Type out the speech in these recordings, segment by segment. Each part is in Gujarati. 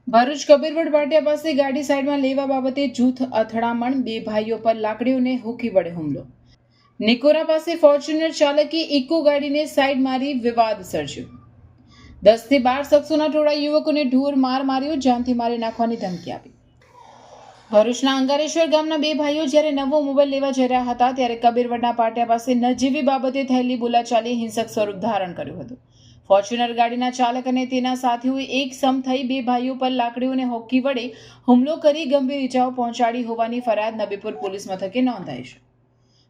ભરૂચ કબીરવડ ભાટિયા પાસે ગાડી સાઈડમાં લેવા બાબતે જૂથ અથડામણ, બે ભાઈઓ પર લાકડીઓને હુકી વડે હુમલો. નિકોરા પાસે ફોર્ચ્યુનર ચાલકે ઇકો ગાડીને સાઈડ મારી વિવાદ સર્જ્યો. 10 થી 12 શખ્સોના ટોળા યુવકોને ઢોર માર માર્યો, જાનથી મારી નાખવાની ધમકી આપી. ભરૂચના અંગારેશ્વર ગામના બે ભાઈઓ જ્યારે નવો મોબાઈલ લેવા જઈ રહ્યા હતા ત્યારે કબીરવડના પાટિયા પાસે નજીવી બાબતે થયેલી બોલાચાલી હિંસક સ્વરૂપ ધારણ કર્યું હતું. ફોર્ચ્યુનર ગાડીના ચાલક અને તેના સાથીઓએ એક સમ થઈ બે ભાઈઓ પર લાકડીઓને હોકી વડે હુમલો કરી ગંભીર ઇજાઓ પહોંચાડી હોવાની ફરિયાદ નબીપુર પોલીસ મથકે નોંધાઈ છે.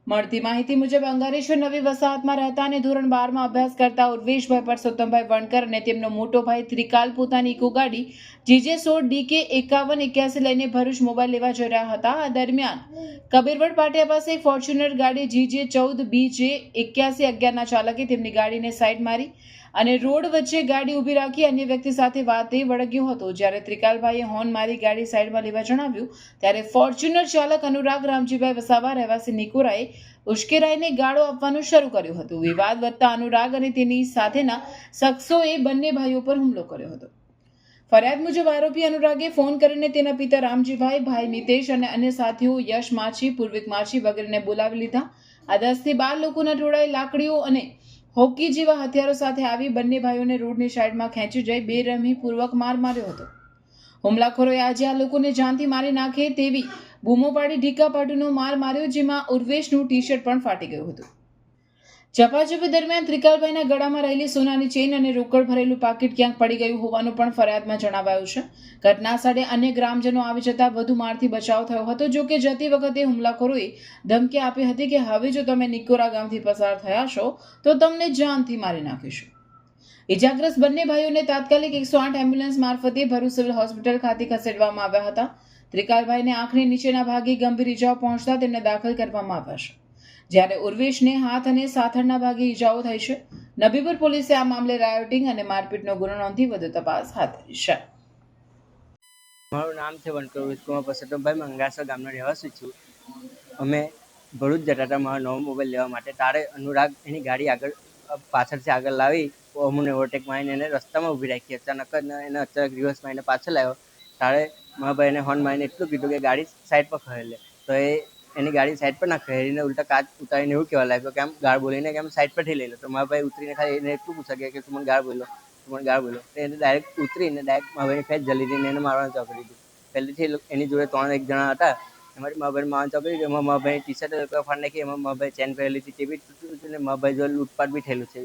મળતી માહિતી મુજબ અંગારેશ્વર નવી વસાહતમાં રહેતા અને ધોરણ 12માં અભ્યાસ કરતા ઉર્વેશભાઈ પરસોત્તમભાઈ વણકર અને તેમનો મોટો ભાઈ ત્રિકાલ પોતાની ઇકો ગાડી GJ16 DK 5181 લઈને ભરૂચ મોબાઈલ લેવા જઈ રહ્યા હતા. આ દરમિયાન કબીરવડ પાટિયા પાસે ફોર્ચ્યુનર ગાડી GJ14 BJ 8111ના ચાલકે તેમની ગાડીને સાઈડ મારી અને રોડ વચ્ચે ગાડી ઊભી રાખી અન્ય વ્યક્તિ સાથે વાતે વળગ્યો હતો. જ્યારે ત્રિકાલભાઈએ હોર્ન મારી ગાડી સાઈડમાં લેવા જણાવ્યું ત્યારે ફોર્ચ્યુનર ચાલક અનુરાગ રામજીભાઈ વસાવા રહેવાસી નિકોરાએ ઉશ્કેરાઈને ગાળો આપવાનું શરૂ કર્યું હતું. વિવાદ વધતા અનુરાગ અને તેની સાથેના શખ્સોએ બંને ભાઈઓ પર હુમલો કર્યો હતો. ફરિયાદ મુજબ આરોપી અનુરાગે ફોન કરીને તેના પિતા રામજીભાઈ, ભાઈ મિતેશ અને અન્ય સાથીઓ યશ માછી, પૂર્વિક માછી વગેરેને બોલાવી લીધા. આ 10 થી 12 લોકોના ટોળાએ લાકડીઓ અને હોકી જેવા હથિયારો સાથે આવી બંને ભાઈઓને રોડની સાઈડમાં ખેંચી જઈ બેરહેમીપૂર્વક માર માર્યો હતો. હુમલાખોરોએ આજે આ લોકોને જાનથી મારી નાખે તેવી બૂમો પાડી ઢીકાપાટુનો માર માર્યો, જેમાં ઉર્વેશનું ટી-શર્ટ પણ ફાટી ગયું હતું. ઝપાઝપી દરમિયાન ત્રિકાલભાઈના ગળામાં રહેલી સોનાની ચેઇન અને રોકડ ભરેલું પાકીટ ક્યાંક પડી ગયું હોવાનું પણ ફરિયાદમાં જણાવાયું છે. ઘટના સ્થળે અન્ય ગ્રામજનો આવી જતા વધુ મારથી બચાવ થયો હતો. જો કે જતી વખતે હુમલાખોરોએ ધમકી આપી હતી કે હવે જો તમે નિકોરા ગામથી પસાર થયા છો તો તમને જાનથી મારી નાખીશું. ઇજાગ્રસ્ત બંને ભાઈઓને તાત્કાલિક 108 એમ્બ્યુલન્સ મારફતે ભરૂચ સિવિલ હોસ્પિટલ ખાતે ખસેડવામાં આવ્યા હતા. ત્રિકાલભાઈને આંખની નીચેના ભાગે ગંભીર ઇજાઓ પહોંચતા તેમને દાખલ કરવામાં આવ્યા છે, જ્યારે ઉર્વેશને હાથ અને સાથળના ભાગે ઇજાઓ થઈ છે. નબીપુર પોલીસે આ મામલે રાયોટિંગ અને મારપીટનો ગુનો નોંધી વધુ તપાસ હાથ ધરી છે. મારું નામ છે વણકર ઉર્વેશકુમાર પરસોત્તમભાઈ. હું અંગારેશ્વર ગામનો રહેવાસી છું. અમે ભરૂચ જતા હતા મારો નવો મોબાઈલ લેવા માટે. તારે અનુરાગ એની ગાડી પાછળથી આગળ લાવી અમને ઓવરટેક મારીને એને રસ્તામાં ઊભી રાખી. અચાનક રિવર્સમાં એને પાછળ આવ્યો. તારે મારા ભાઈને હોર્ન મારીને એટલું કીધું કે ગાડી સાઈડ પર ખરેલે. તો એની ગાડી સાઈડ પર ના ખરીને ઉલટા કાચ ઉતારીને એવું કહેવા લાગ્યો કે આમ ગાળ બોલીને કે આમ સાઈડ પરથી લઈ લો. તો મારા ભાઈ ઉતરીને ખાલી એને એટલું પૂછા કે તું મને ગાળ બોલો. એને ડાયરેક્ટ ઉતરીને ડાયરેક્ટ મારા ભાઈની ફેસ જલી દઈને એને મારવાનું ચાલુ કરી દીધું. પહેલેથી એની જોડે 3 જણા હતા. એમાંથી મારા ભાઈને મારવાનું ચાલુ કરી દીધું. એમાં મારા ભાઈ ટી-શર્ટ ફાડી નાખી. એમાં મારા ભાઈ ચેન પહેરેલી હતી તે બી તૂટેલું છે. અને મારા ભાઈ જોડે લૂંટપાટ બી થયેલું છે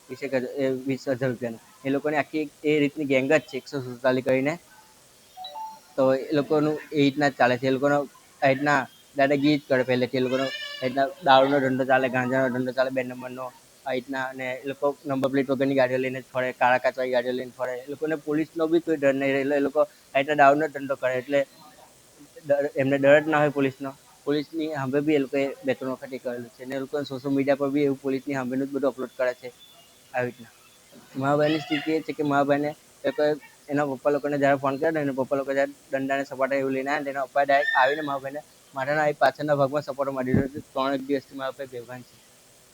20,000 રૂપિયાનું. એ લોકોની આખી એ રીતની ગેંગ જ છે 147 કરીને. તો એ લોકોનું એ રીતના જ ચાલે છે. એ લોકોનો આ રીતના દાદાગીરી જ કરે પહેલેથી. એ લોકોનો રીતના દારૂનો ધંધો ચાલે, ગાંજાનો ધંધો ચાલે 2 નંબરનો આ રીતના. અને એ લોકો નંબર પ્લેટ વગરની ગાડીઓ લઈને જ ફરે, કાળા કાચવાળી ગાડીઓ લઈને ફરે. એ લોકોને પોલીસનો બી કોઈ ડર નહીં રહે. એ લોકો આ રીતના દારૂનો ધંધો કરે એટલે એમને ડર જ ના હોય પોલીસનો. પોલીસની સામે બી એ લોકોએ 2-3 વખત એ કરેલું છે. અને એ લોકો સોશિયલ મીડિયા પર બી એવું પોલીસની સામેનું જ બધું અપલોડ કરે છે આવી રીતના. મારા ભાઈની સ્થિતિ એ છે કે મારા ભાઈને એ લોકોએ એના પપ્પા લોકોને જ્યારે ફોન કર્યો ને એના પપ્પા લોકો જ્યારે દંડાને સપાટા એવું લઈને આવ્યા, તેના પપ્પાએ ડાયરેક્ટ આવીને મારા ભાઈને માથાના પાછળના ભાગમાં સપાટો મારી દીધો. 3 દિવસથી મારા ભાઈ બેભાન છે.